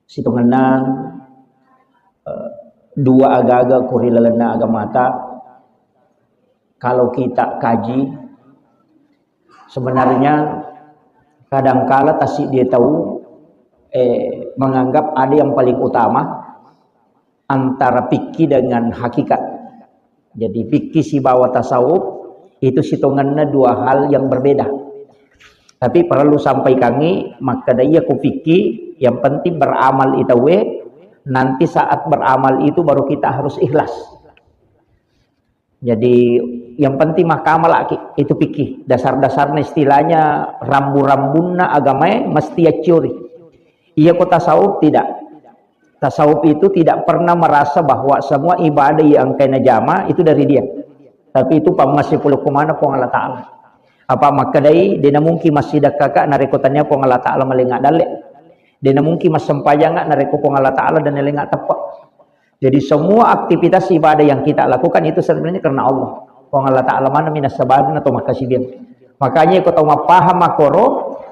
Situngana dua aga-aga kurilalana agamata. Kalau kita kaji, sebenarnya kadangkala tasik dia tahu menganggap ada yang paling utama antara fikih dengan hakikat. Jadi fikih si bawa tasawuf itu hitungannya dua hal yang berbeda. Tapi perlu sampai kami maka daya ku fikih yang penting beramal itu nanti saat beramal itu baru kita harus ikhlas. Jadi yang penting mahkamal itu fikih. Dasar-dasarnya istilahnya rambu-rambuna agama mesti ya curi. Iya kok tasawuf tidak. Tasawuf itu tidak pernah merasa bahwa semua ibadah yang kena jama itu dari dia. Tapi itu masih puluh kemana pun Allah Ta'ala. Apa makadai dia mungkin masih dah kakak narekotannya pun Allah Ta'ala melengak dalek. Dia mungkin masih sempajangan nareko pun Allah Ta'ala dan melengak tepat. Jadi semua aktivitas ibadah yang kita lakukan itu sebenarnya karena Allah. Pun Allah Ta'ala mana minas sabarin atau makasih dia. Makanya kau tahu paham makoro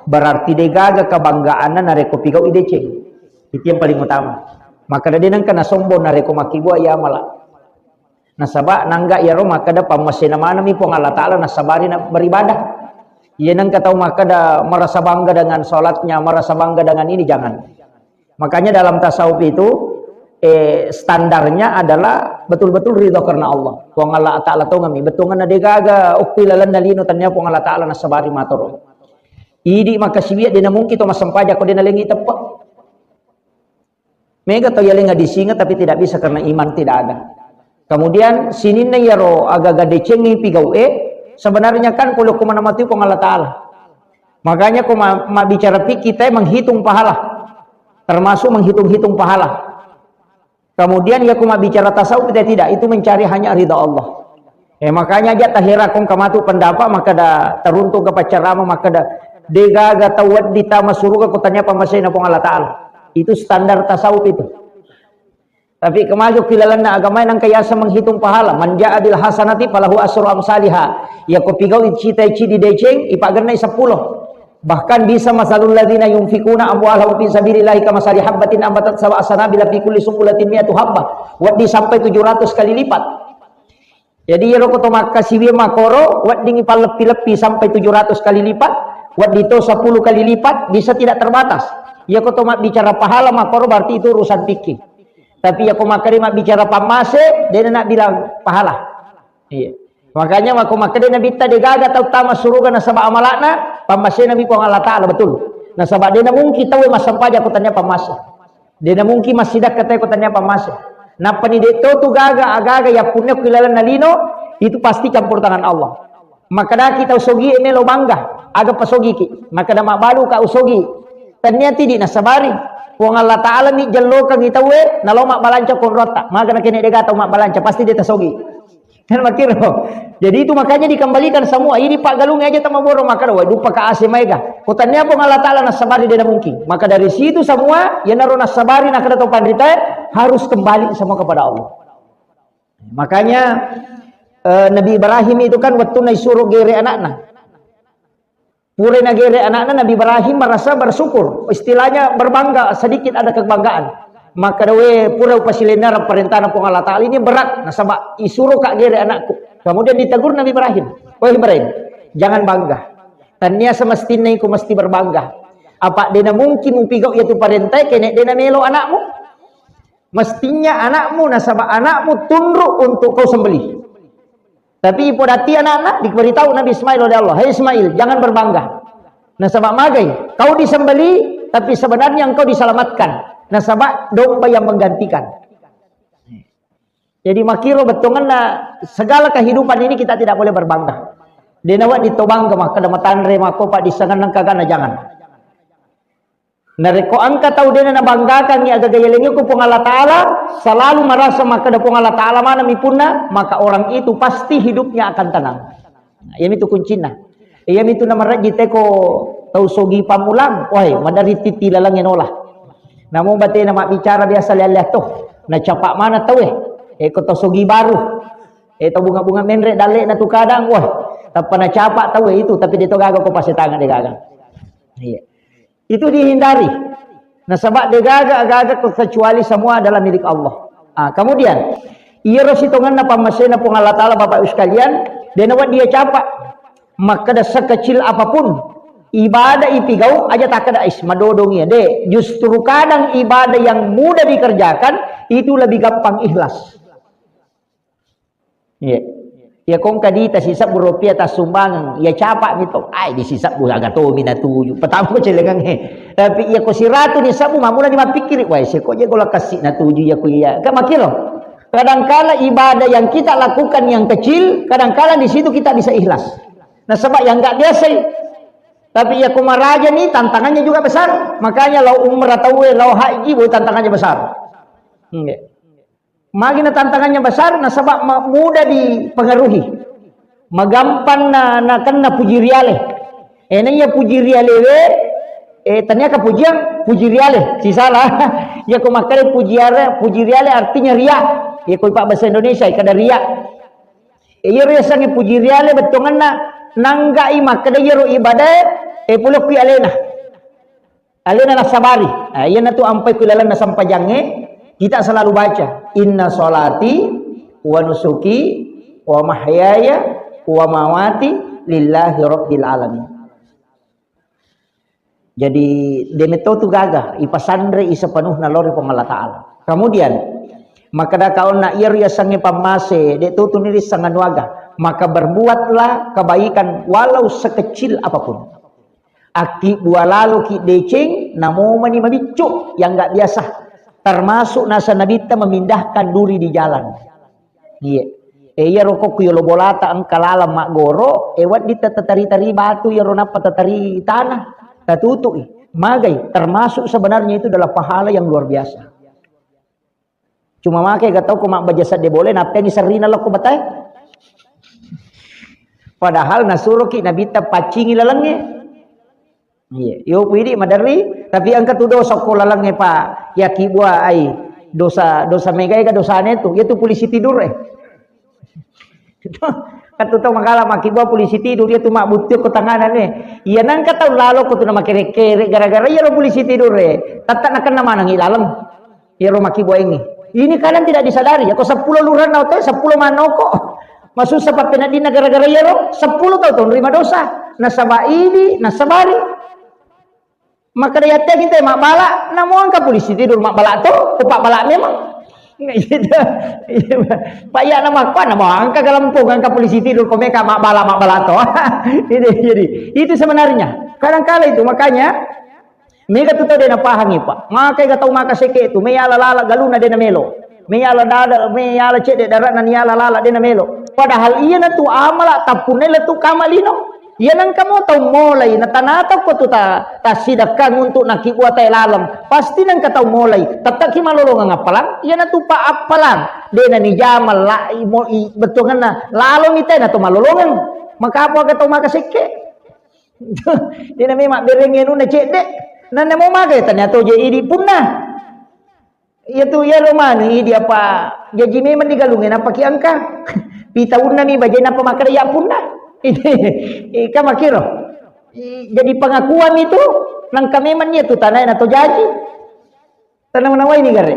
berarti degaga kebanggaan nareko pigau idece. Itu yang paling utama. Maka dia nang kena sombong nareko maki gua ya malah. Nasabak nangga ya ro maka da pamasena mana mi pong Allah Taala nasabari na beribadah. Ia nang katau maka da merasa bangga dengan salatnya, merasa bangga dengan ini jangan. Makanya dalam tasawuf itu standarnya adalah betul-betul ridho karena Allah. Pong Allah Taala tahu ngami betul ngana degaga ukilalan nalino tanya pong Allah Taala nasabari matoro. Idi maka sibiat dia mungkin to masampaja ko dia lengi tepat. Mega to yaling disingat tapi tidak bisa karena iman tidak ada. Kemudian sini na yaro agak decengi pigau sebenarnya kan kalau kumana mati pun Allah Ta'ala. Makanya kuma bicara fikih kita menghitung pahala. Termasuk menghitung-hitung pahala. Kemudian ya kuma bicara tasawuf kita tidak, itu mencari hanya ridha Allah. Makanya aja tahirakum kamatu pendapat maka dah teruntuk ke pacarama maka dah degaga tawad ditama suruga kotanya pamasayna pun Allah Ta'ala. Itu standar tasawuf itu. Tapi kemaju kilalana agama yang kayasa menghitung pahala. Manja adil hasanati falahu asru amsalha. Ya ko pigau icita-ici di deceng ipagernai 10. Bahkan bisa masalul ladzina yunfikuna amwalahum fi sabilillah kamasali habbatin ambatat sab'a sanabila fi kulli sumbulatin mi'atu habbah. Wadi sampai 700 kali lipat. Jadi ya roko makasiwi makoro wadi ngipalepi-lepi sampai 700 kali lipat. Wadi to 10 kali lipat bisa tidak terbatas. Ya kau tomat bicara pahala makoro berarti itu urusan fikih. Tapi ya kau makari mak bicara pamase dia nak bilang pahala. Iya. Makanya aku makari nabi tadi gaga terutama suruga nasabah amalakna pamase nabi pun Allah Taala betul. Nasabah dia mungkin tahu masam paja aku tanya pamase. Dia mungkin masih dak kata aku tanya pamase. Nah penidito tu gaga agaga ya punya kilalan nalino itu pasti campur tangan Allah. Maka dah kita usogi ini lo bangga aga pasogi ki. Maka dah mak balu ka usogi. Ternyata di nasabari wong Allah Ta'ala ni jello kang itawe nalo mak balanca kon rota maka nak kene dega tau mak balanca pasti dia tasogi kan makiro. Jadi itu makanya dikembalikan semua ini Pak Galung aja tama boro maka wa dupa ka ase mega kotanya wong Allah Ta'ala nasabari dia mungkin maka dari situ semua ya naro nasabari nak ada topan rita harus kembali semua kepada Allah. Makanya Nabi Ibrahim itu kan waktu naisuruh gere anakna pura negeri anak-anak Nabi Ibrahim merasa bersyukur, istilahnya berbangga, sedikit ada kebanggaan. Maka dewe pura upasilenar perintah pun Allah Ta'ala ini berat, nasabak isuruh kak gere anakku. Kemudian ditegur Nabi Ibrahim, oh Ibrahim, jangan bangga. Tanya semestinya aku mesti berbangga. Apa dena mungkin upigau yaitu perintah kene dena melo anakmu? Mestinya anakmu nasabak anakmu tunduk untuk kau sembelih. Tapi podati anak-anak diberitahu Nabi Ismail oleh Allah, "Hai Ismail, jangan berbangga." Nasabak magai, kau disembeli, tapi sebenarnya engkau diselamatkan. Nasabak domba yang menggantikan. Jadi makiro betongan segala kehidupan ini kita tidak boleh berbangga. Denawat ditobang ke maka damatan remako pak disangan kagana jangan. Nareko angka tahu dia na banggakan ni agak gaya lengi ku pung Allah Ta'ala selalu merasa maka da pung Allah Ta'ala mana mipuna maka orang itu pasti hidupnya akan tenang. Nah, yang itu kuncinya. Yang itu nama raji teko tahu sogi pamulang, wahai madari titi lalang enolah. Namun bate nama bicara biasa lihat tuh. Na capak mana tahu ko tahu sogi baru. Tahu bunga-bunga menre dalek na tu kadang wah. Tapi na capak tahu itu tapi dia tu gagal ko pasti tangan dia gagal. Iya. Itu dihindari. Nah sebab dia agak-agak kecuali semua adalah milik Allah. Kemudian ia rositongan apa masena pun Allah Ta'ala Bapak Ibu sekalian, dia nawat dia capak. Maka dah sekecil apapun ibadah ipigau aja tak ada madodongnya deh. Justru kadang ibadah yang mudah dikerjakan itu lebih gampang ikhlas. Ya. Ya kong kadita sisap berupiah tas sumbangan ya capak gitu ay disisap bu agak to minatuju pertama ko celengang tapi ya ko si ratu ni sabu mamula ni mapikir wah se ko je gola kasih natuju ya ko ya ka makiro kadangkala ibadah yang kita lakukan yang kecil kadangkala di situ kita bisa ikhlas. Nah sebab yang enggak biasa tapi ya kumaraja nih tantangannya juga besar makanya lau umrah atau lau haji bu tantangannya besar. Makin tantangannya besar, nah sebab mudah dipengaruhi. Magampan na kena puji riale. Ini ya puji riale ternyata puji riale. Si salah. Ya ko makare puji riale artinya ria. Ya ko pak bahasa Indonesia kada ria. Ya ria sange puji riale betongan nanggai makada yero ibadah pulok pi alena. Alena na sabari. Ya na tu ampai kulalan na sampajange. Kita selalu baca inna sholati wa nusuki wa mahyaya wa mamati lillahi rabbil alamin. Jadi demeto tu gagah ipasandre isapanuhna lori pangala taala. Kemudian maka da kaon na iria sange pamase de tu niris sangan waga maka berbuatlah kebaikan walau sekecil apapun. Aki bualalu ki deceng namo mani mabicuk yang enggak biasa. Termasuk nasa nabita memindahkan duri di jalan. Iya. Ya rokok yo bolata ang kalalam mak goro, ewat dita tatari-tari batu ya ronapa tatari tanah. Tatutu magai termasuk sebenarnya itu adalah pahala yang luar biasa. Cuma makai gak tahu kok mak bajasa de boleh napa ni sarina lo ko batay. Padahal nasuruh ki nabita pacingi lalangnya. Iya, yo pidi madari tapi angkat tu dosa ko lalangnya pak ya kibua ai dosa megai ka dosane tu itu polisi tidur katu tau makala makibua polisi tidur dia tu mak butuh ko tanganan iya nang kata lalo ko tu na makere-kere gara-gara ya ro polisi tidur tatak nakan nama nang ilalam ya ro makibua ini kalian tidak disadari ya ko 10 lurahan na to 10 manoko masuk sa papenadina gara-gara ya ro 10 tau nerima dosa nasaba ini nasabari. Maka dia kita mak balak namo angka polisi tidur mak balak tu upak balak memang pak ya nama apa nama angka galampung angka polisi tidur kau mereka mak balak tu jadi itu sebenarnya kadang-kala itu makanya mereka tu tahu dia nak pahami pak maka dia tahu maka seke itu meyala lala galuna dia melo meyala dada meyala cek dia darat nan yala lala dia melo padahal iya na tu amala tapunela tu kamalino. Yan ang kamu tahu mulai natanataw ko to ta sidakan untuk nakibuat tay lalam pasti nang kataw mulai tatak malolong nga palang yan na tu paapalang de na ni jamal la betungan na lalong itay na to malolongan makapwa kataw makasike di na may makberengin na cede na mo magay tanya to je idi punna itu ya romani idi apa jadi memang digalungin apa kiangka pitawun na ni bajay na pamakaraya punna. Ini kan makiro. Jadi pengakuan itu nang kamemannya itu tanah atau jaji. Tanah menawai ini gare.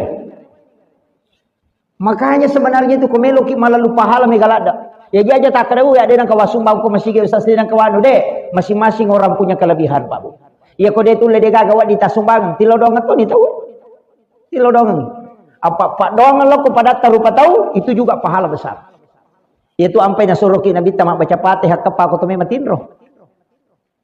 Makanya sebenarnya itu komelo ki malah lupa pahala megalada. Ya aja tak ada ya ada nang kawasung bau ko masih usah sedang kawanu deh. Masing-masing orang punya kelebihan Pak Bu. Ya ko itu lede gawat di tasumbangan. Tilodongan tuh nih tahu. Tilodongan. Apa Pak doangan lo kepada tarupa tahu itu juga pahala besar. Itu ampai nasuruh ki Nabi tamak baca Fatihah kepa ko teme matinro.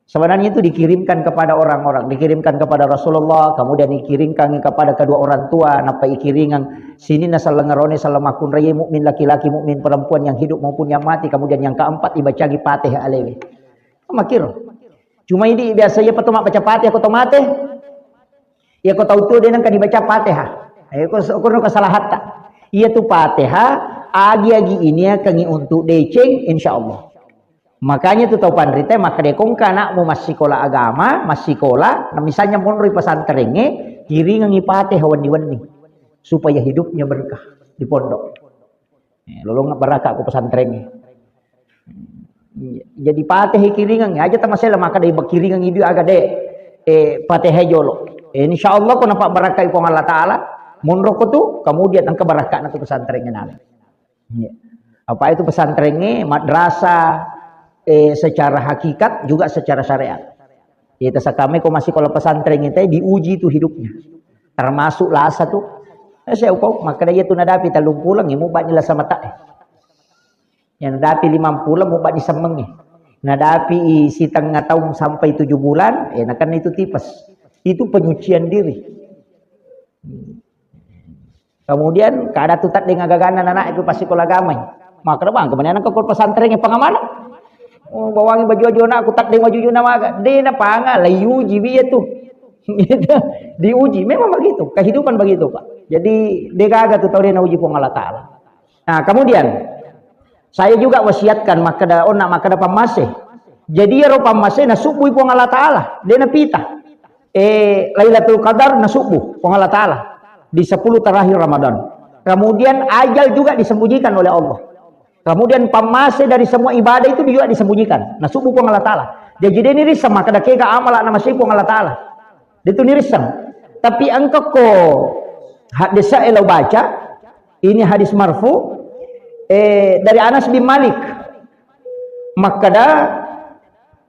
Sebenarnya itu dikirimkan kepada orang-orang, dikirimkan kepada Rasulullah, kemudian dikirimkan kepada kedua orang tua, napa ikiringan sini nasalengarone salamakun raya mukmin laki-laki mukmin perempuan yang hidup maupun yang mati, kemudian yang keempat dibaca Fatihah alewi. Makiro. Cuma ini biasanya petumak baca Fatihah ko tomate. Ya ko tahu tu dia nang dibaca Fatihah. Ko kesalahan tak. Iya tu Fatihah agi-agi ini akan untuk deceng insyaallah. Makanya tu tahu pandrite maka dekong kanakmu masih sekolah agama, masih sekolah, nah misalnya monroi pesantrennya, kiri ngangi pateh wani-wani supaya hidupnya berkah di pondok. Lolong berkah ku pesantrennya. Jadi pateh kiri ngangi aja tamasela maka dari kiri ngangi dia agak pateh jolo. Insya Allah kau nampak barakah ipong Allah Ta'ala. Munro ko tu, kemudian angka barakah na tu pesantrennya nala. Apa itu pesantrennya? Madrasah secara hakikat juga secara syariat. Kita sakame kau masih kalau pesantren itu diuji tu hidupnya. Termasuk lasa tu. Saya upau maka dia tu nadapi talung pulang imu banyak lah sama tak. Yang nadapi 50 mu banyak semengnya. Nadapi si tengah tahun sampai 7 bulan, kan itu tipes. Itu penyucian diri. Kemudian kada tutat dengan gaganan anak itu pasti kola gamai. Maka bang kemudian ke pesantrennya pengamanan. Oh, bawangi baju anak aku tak dengan baju nama dia na panga layu jibi itu. Diuji memang begitu, kehidupan begitu Pak. Jadi dia gagal tu tahu dia nak uji pun Allah Taala. Nah, kemudian saya juga wasiatkan makada onak makada pamasih. Jadi ya pamasih na subuh pun Allah Taala. Dia na pita. Lailatul Qadar na subuh pun Allah Taala. Di 10 terakhir Ramadan. Kemudian ajal juga disembunyikan oleh Allah. Kemudian pamase dari semua ibadah itu juga disembunyikan. Nah subuh pun Allah Ta'ala. Jadi dia nirisam maka ada kega amal nama pun Allah Ta'ala. Dia itu nirisam. Tapi engkau ko hadis saya baca. Ini hadis marfu. Dari Anas bin Malik. Maka dah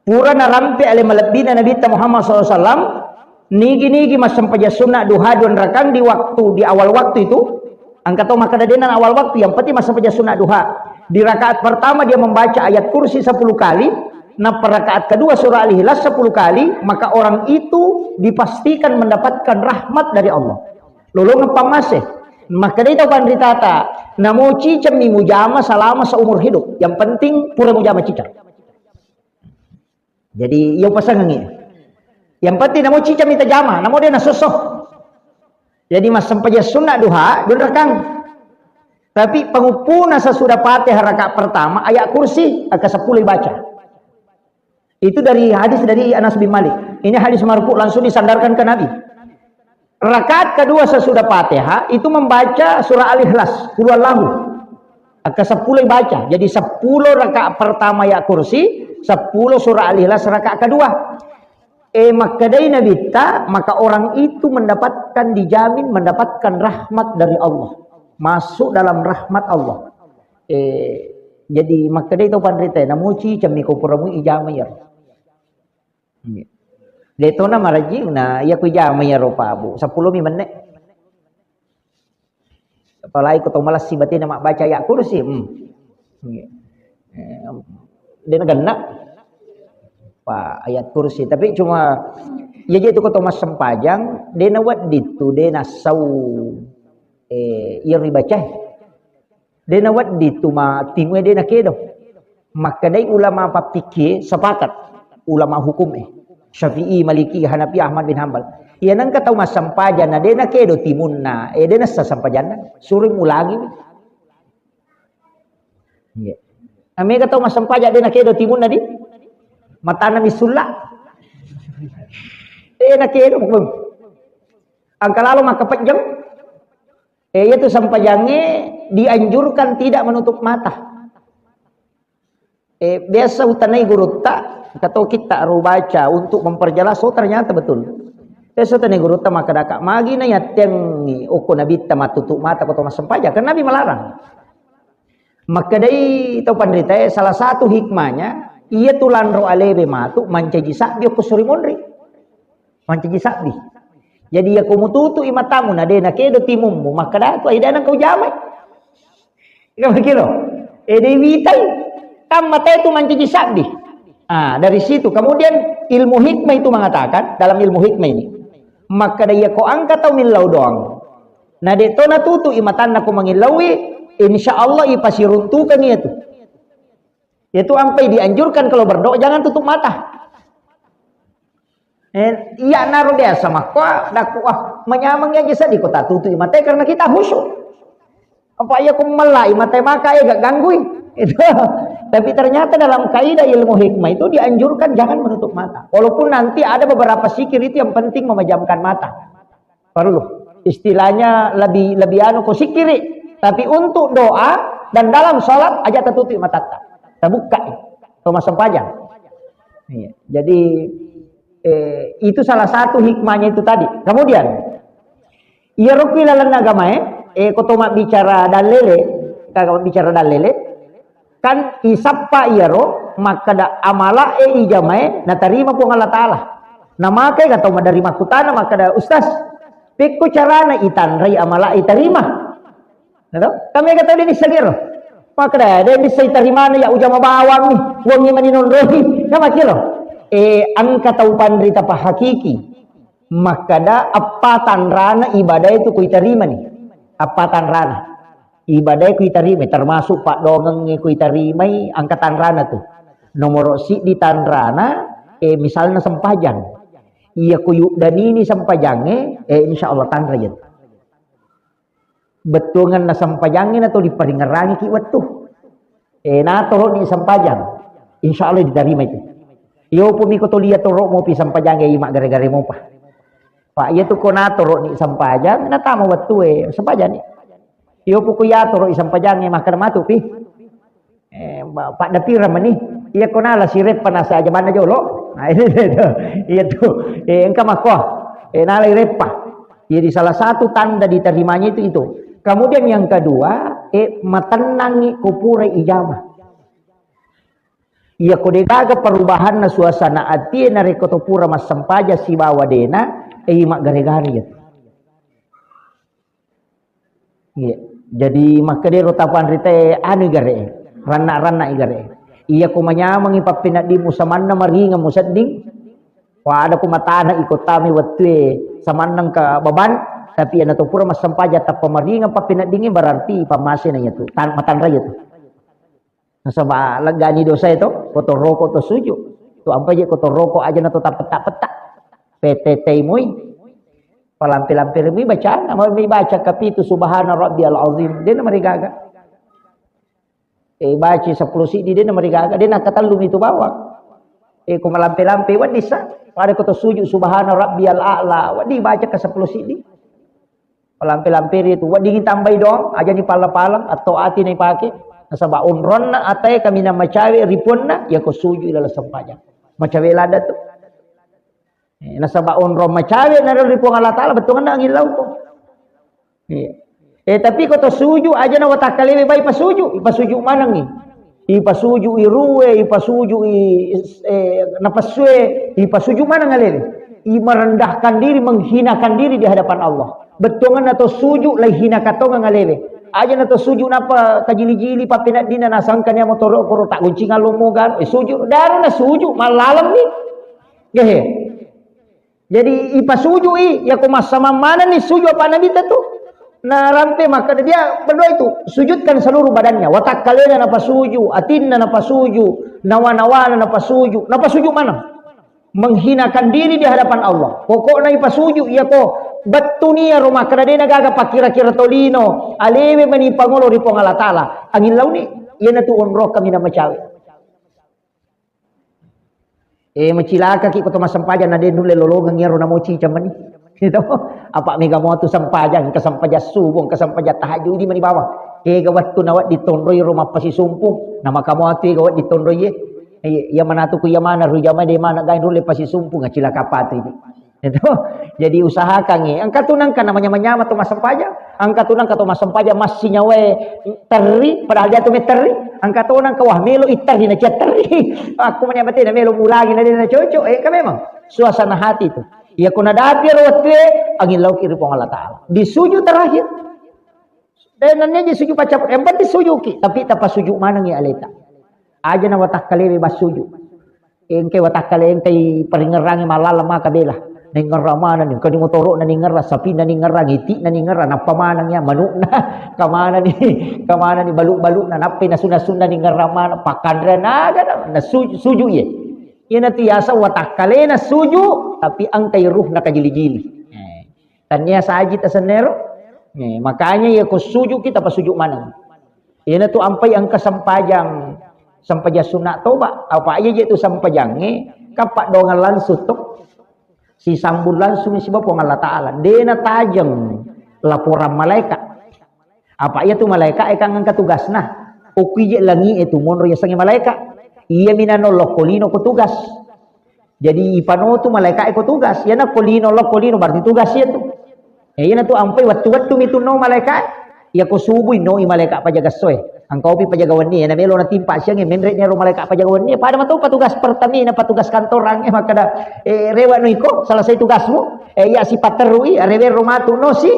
pura narampe ale malabina Nabi Muhammad SAW. Nigi masam paja sunnah duha 2 rakaat di awal waktu itu. Angkat tahu maka denan awal waktu yang penting masam paja sunnah duha. Di rakaat pertama dia membaca ayat kursi 10 kali. Nah pada rakaat kedua surah Al-Ikhlas 10 kali. Maka orang itu dipastikan mendapatkan rahmat dari Allah. Lalu ngepam masih. Maka dia tahu kan ditata. Namo cicam ni mujama selama seumur hidup. Yang penting pura mujama cicam. Jadi yang pasangan ini. Yang penting namo cicam kita jama, namo dia nasosoh. Jadi mas sampai sunnah duha, dunrekang. Tapi pengupuna sesudah Fatihah rakaat pertama ayat kursi agak 10 baca. Itu dari hadis dari Anas bin Malik. Ini hadis marfu langsung disandarkan ke Nabi. Rakaat kedua sesudah Fatihah itu membaca surah Al-Ikhlas, Qul Huwallahu. Agak 10 baca. Jadi 10 rakaat pertama ayat kursi, 10 surah Al-Ikhlas rakaat kedua. Maka dari Nabi maka orang itu mendapatkan dijamin mendapatkan rahmat dari Allah, masuk dalam rahmat Allah. Jadi maka dari itu pandrita namuci cami ko puramu ijamaya. Deto na maraji na ya ko ijamaya ro pa bu 10 menit. Apalagi ko malas si batin na baca ya kursi. Dia gana Pak ayat kursi tapi cuma ya jadi itu kata mas sempajang dia nawat ditu dia nasau iri baca dia nawat ditu ma timwe dia nakedo maka dari ulama papike sepakat ulama hukum Syafi'i Maliki Hanafi Ahmad bin Hanbal ya nang kata mas sempajang na dia nakedo timunna dia nasa sempajang suruh ulangi ya ame kata mas sempajang dia nakedo timunna di mata na misulak nakero pun angka lalu maka pejam itu sampajangnya dianjurkan tidak menutup mata biasa utanai guru tak kata kita baca untuk memperjelas ternyata betul biasa utanai guru tak maka dakak magi na yateng oko nabi tamat tutup mata kata mas sampajang karena nabi melarang maka dari itu pandrita salah satu hikmahnya ia tulan ro alebe matu mancaji sakbi ko suri monri mancaji sakbi jadi ya kumututu imatamu na de na kedo timummu maka da tu ida nang kau jamai ika makiro de witai tam mata itu mancaji sakbi dari situ kemudian ilmu hikmah itu mengatakan dalam ilmu hikmah ini maka da ya ko angkat tau milau doang na de to na tutu imatan na ko mangilawi insyaallah ipasiruntukan itu itu sampai dianjurkan kalau berdoa jangan tutup mata. Iya naruh dia sama kau dakwah menyamangnya aja di kota tutup mata karena kita khusyuk. Apa ya kumelai mata maka ya gak gangguin. Itu. Tapi ternyata dalam kaidah ilmu hikmah itu dianjurkan jangan menutup mata. Walaupun nanti ada beberapa zikir itu yang penting memejamkan mata. Perlu. Istilahnya lebih anu ko zikiri. Tapi untuk doa dan dalam sholat aja tertutup mata. Terbuka itu masam pajang. Jadi Itu salah satu hikmahnya itu tadi. Kemudian iya rukui lalan agama kotomak bicara dalele, kagak bicara dalele kan isappa iyaro maka da amala ijamae na tarima po Allah taala na makai kata dari makutana maka da ustaz pikku carana itanrai amala itarima nado kami kata ini sagiro maka da dia bisa itarima ya ujama bawang ni wongi maninon rohi kama kilo ang kataupan rita pa hakiki maka da apatan rana ibadah itu kuitarima nih apatan rana ibadah kuitarima termasuk pak dongeng kuitarima angkatan rana tuh nomor si di tanrana misalnya sempajang iya kuyuk dan ini sempajange insya Allah tanra ya betungan na sempajangin atau diperingerangi ki waktu na toro ni sempajang insya Allah diterima itu yo pumi ko to liya toro mo pi sempajang imak gara-gara mo pak iya tuh kona toro ni sempajang na tama waktu sempajang ni iyo po kuya toro isang pajang makan matu pi pak dapira mani iya ko nala si rep panasa aja mana jolo nah ini iya tuh engka mako nala repa jadi salah satu tanda diterimanya itu kemudian yang kedua matenangi kupure ijamah iya ko degaga perubahan na suasana ati na rekoto pura mas sampaja si bawa dena mak gare-gare ya iya jadi maka dia rotapan rite anu gare rana igare iya ko manyamang ipapinat di musamanna maringa musadding wa ada ko matana ikot tami watwe samannang ka baban tapi ana to pura mas sampaja ta pamaringa papinat dingin berarti pamase na itu matanra itu nasaba lagani dosa itu kotor rokok to suju to ampa je kotor rokok aja na to tapet-tapet PTT moy palampir-lampir mi bacaan may baca kapitu subhana rabbiyal azim dia na marigaga baca 10 sidi dia na marigaga dia nakatalum itu bawang kung malampir-lampir wadi sa pada ko to sujud subhana rabbiyal a'la wadi baca ke 10 sidi palampir-lampir itu wadi tambay dong aja ni pala-palang atau ati na ipake nasaba unron na atay kami na macawi ripon na ya ko sujud ilala sampajang macawi lada to nasabaon rom macawe na rin po Allah Ta'ala betul na ang ilaw ko tapi ko to suju aja na watakaliwi ba ipasuju manang ipasuju iruwe ipasuju napaswe ipasuju manang alili merendahkan diri menghinakan diri di hadapan Allah betul na to suju lay hina katong ang alili aja na to suju napa kajili-jili papinat dina nasangkan ya motoro ko tak guncing alumugan suju daru na suju malalam ni gehe jadi ipasuju ya ko masama mana nih suju apa nabi itu na rampe maka dia berdoa itu sujudkan seluruh badannya watakkalena na pasuju atinna na pasuju nawa-nawa na pasuju mana menghinakan diri di hadapan Allah pokoknya ipasuju ya ko batunia rumah kada nagaga pakira-kira tolino alewe mani pangulo ri pong Allah Taala angin launi yan na tuon ro kami na macawi macilaka ki ko to masampajan na den dule lologang yaro na mochi chamani gitu apa mega mo to sampajan kasampaja subong kasampaja tahajud di mani bawa gawat to nawat ditonroy rumah pasisumpung nama kamo ati gawat ditonroy ya manatu ku yamana rujama de mana gain dule pasisumpung ngacilaka pati itu jadi usahakan ang katunang ka namanya manyama to masampaja ang katunang ka to masampaja masih nyawe terri padahal dia to teri ang katunang ka wah melo itari na teri aku menyamati na melo mulagi na din na coco ka memang suasana hati itu ya kuna dati rote angin lauk iri pong Allah Taala disuju terakhir dan nannya disuju pacap empat disuju ki tapi tapa suju manang ya aleta aja na watak kalewe basuju engke watak kalewe tay peringerangi malalama kabela ningerra mana nih kadi motoro na ningerra sapi na ningerra ngiti na ningerra napamanang ya manuk na kamana ni baluk-baluk na napi na suna-suna ningerra mana pakandra na ada na suju ye ina tiasa watakale na suju tapi ang kay ruh na kajili-jili tanya sajit asanero makanya ya ko suju kita pasuju mana ina tu ampai ang kasampajang sampaja sunat toba apa aja itu sampajange kapak dongan langsung tok si sambut langsung si bapak Allah Ta'ala dena tajam laporan malaikat apa ia tu malaikat akan angkat tugas nah ukije langi itu monro ya sangi malaikat iya minano lokolino ko tugas Jadi ipano tu malaikat ikut tugas. Ya na kolino berarti tugas ya tu. Ya na tu ampai waktu mitu no malaikat. Ya ko subuh no i malaikat pajaga soe. Angkau pi pajaga wani na melo na timpa siang menret nya ro malaikat pajaga wani. Pada matu petugas pertamina petugas kantor ang maka da rewa no iko selesai tugasmu. Ya si paterui rewe romatu no si.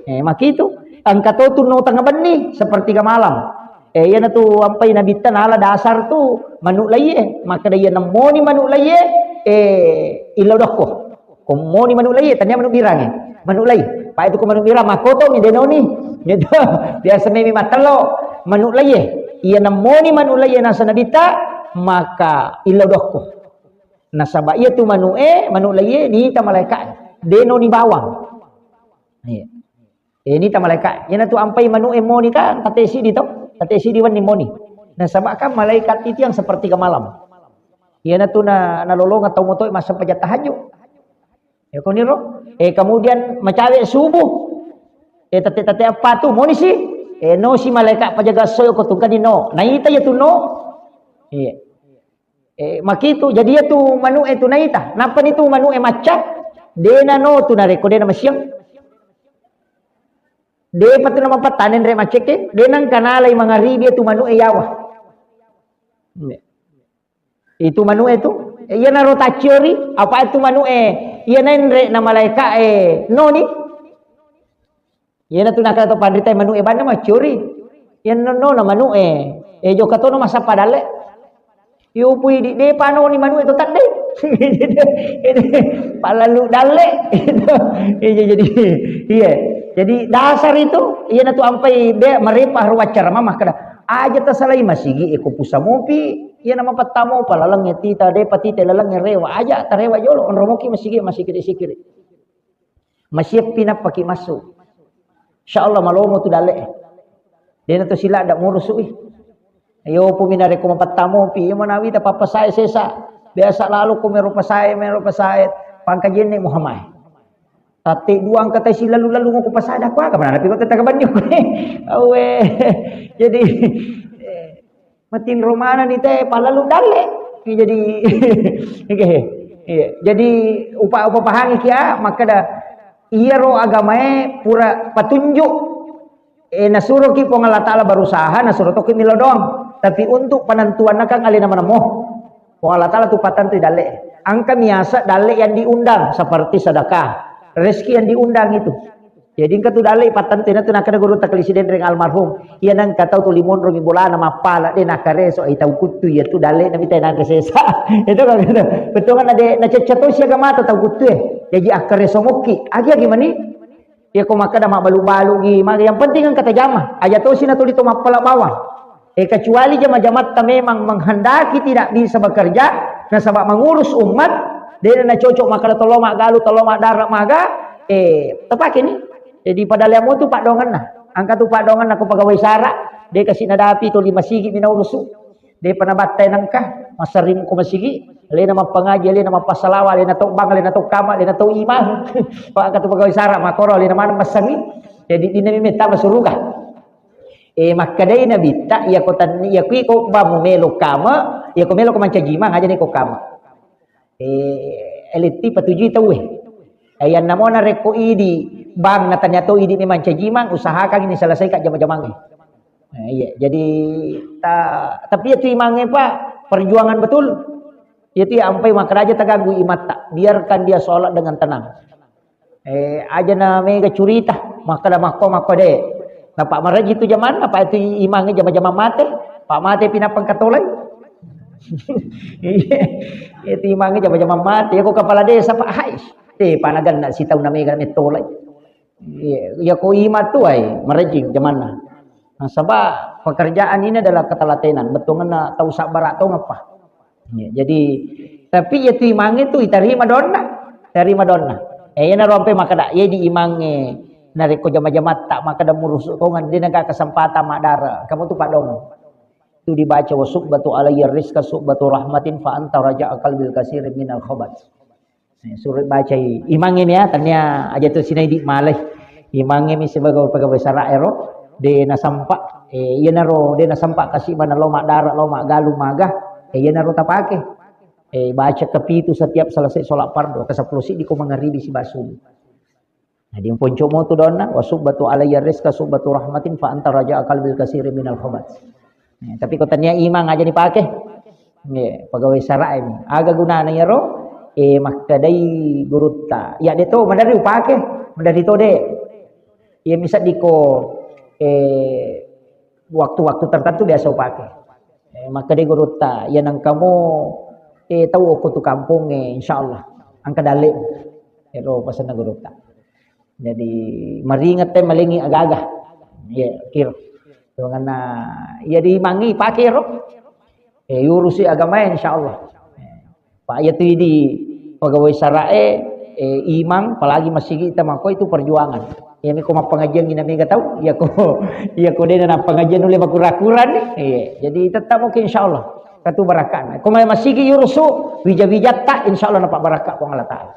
Makitu. Angkato tu no tengah beni seperti ke malam. Ya na tu ampai na bitan ala dasar tu manuk laye. Maka dia nemoni manuk laye ilodoko komoni manuk laye tanya manuk birang manuk laye pa itu ko manuk birang makoto mi denoni gitu biasa memi matelo manuk laye ia nemoni manuk laye na sanabita maka ilodoko nasaba ia tu manuk laye ni ta malaikat denoni bawang ni ta malaikat yana tu ampai manuk moni kan tatesi di to tatesi di wani moni nasaba kan malaikat itu yang seperti ke malam. Ya na tu na nalolong atau motoy masa pajat tahajud. Ya ko niro. Kemudian macawe subuh. Tate apa tu? Mo ni si. No si malaikat pajaga soyo ko tungkan ni no. Naita ya tu no. Iya. Makitu jadi ya tu manu tu naita. Napa ni tu manu macak? Dena no tu na reko dena masyang. De patu nama patanen re maceke. Denang kanalay mga ribi tu manu yawa. Itu manu itu iya na rotaciori apa itu manu iya na nre na malaika no ni iya na tunaka to pandita manu bana ma ciori iya no na manu jo kato no masa padale yo pui di de pano ni manu itu tak de palalu dale jadi iya jadi dasar itu iya na tu ampai de meripah ruwacara mamah kada aja tasalai masigi eko pusamopi iya nama patamo palalang tita de patite lalang rewa aja tarewa jolo on romoki masigi sikit masih pinapaki masuk insyaallah malomo tu dale dena tu sila ada ngurus ui ayo puminare ko mapatamo pi manawi ta papasay sesa biasa lalu ko merupa saya pangkajen ni Muhammad tate duang kata si lalu ko pasada ko ka mana pi ko tata banyo awe jadi matin romana ni teh palalu dale jadi jadi upa pahangi kia maka da iya ro agamae pura patunjuk nasuruh ki pong Allah Ta'ala berusaha nasuruh to ki milo doang tapi untuk penentuan nakang alina mana moh pong Allah Ta'ala tu patan tu dale angka miasa dale yang diundang seperti sedekah rezeki yang diundang itu jadi engkau tu dale patan tina tu nakada guru taklisi den reng almarhum iya nang katau tu limon rongi bola nama pala de nakare so itau kutu ya tu dale nabi tena kesesa itu kan betul kan ada nacecato sia gamata tau kutu jadi akare somoki agi mani ya ko makada mak balu-balu gi yang penting kan kata jamah aja tu sina tu itu mapala bawah kecuali jamaah ta memang menghendaki tidak bisa bekerja nah sebab mengurus umat dia na cocok makada toloma galu toloma darat maga tepak ini jadi pada lemo tu pak dongan nah angka tu pak dongan aku pegawai sara dia kasih nadapi tu 5 sigi mina urusu dia pernah batai nangkah masarin ko masigi le nama pengaji le nama pasalawa le na tok bang le na tok kama le na tok imam pak angka tu pegawai sara makoro le nama masangi jadi dinami meta masuruga maka dai nabi tak ya ko tan ya ko ba mo melo kama ya ko melo ko mancajima aja ni ko kama eliti patuju tahu ayan namona reko idi bang natanya to idi memang cajimang usahakan ini selesai kat jam-jamang iya jadi tapi itu imangnya pak perjuangan betul itu sampai maka aja terganggu imat tak biarkan dia sholat dengan tenang aja na mega curita maka dah mako de nampak marah gitu zaman apa itu imangnya jam-jamang mate pak mate pinapang katolai itu imangnya jam-jamang mate ya ko kepala desa pak hais panagan nak sitaw na mega metolay ya ko imat tu ay merejing zaman nah sebab pekerjaan ini adalah ketelatenan betul na tahu sabar atau ngapa jadi tapi ya tu imangnya tu terima donna ya na rompe maka dak ya di imangnya nariko jama-jama tak maka dah murus kongan dia naga kesempatan madara kamu tu pak dong itu dibaca wasuk batu alayya rizqa subbatu rahmatin fa anta raja qalbil kasir minal khabat surat baca imang ini ya tanya aja tu sini di malai imang ini sebagai pegawai sara ero de na sampak iya naro de na sampak kasih mana lomak darat lomak galu magah iya naro tapake baca kepitu setiap selesai sholat fardu kasapulusi di ko mangaribi si basum. Nah, di ponco mo tu donna wasubatu alayya rizqa subatu rahmatin fa anta raja qalbil kasiri minal khabat. Tapi kau tanya imang aja dipakai. Pegawai syara ini. Aga gunana ya ro makadai gurutta. Ya de to madari upake, madari to de. Ya misal diko waktu-waktu tertentu biasa upake. Makadai gurutta. Ya nang kamu tahu aku tu kampung insyaallah angka dalek. Ero pasan gurutta. Jadi maringat teh malingi agak-agak. Ya kira. Dengan ya dimangi pakai ro. Urusi agama insyaallah. Pak ayat di pegawai syarae imam apalagi masih kita mako itu perjuangan. Ya mi ko pengajian gina mi tahu ya ko de na pengajian oleh makura-kuran jadi tetap mungkin insyaallah katu barakan. Ko masih ki urusu bija-bija tak insyaallah dapat barakah ku Allah taala.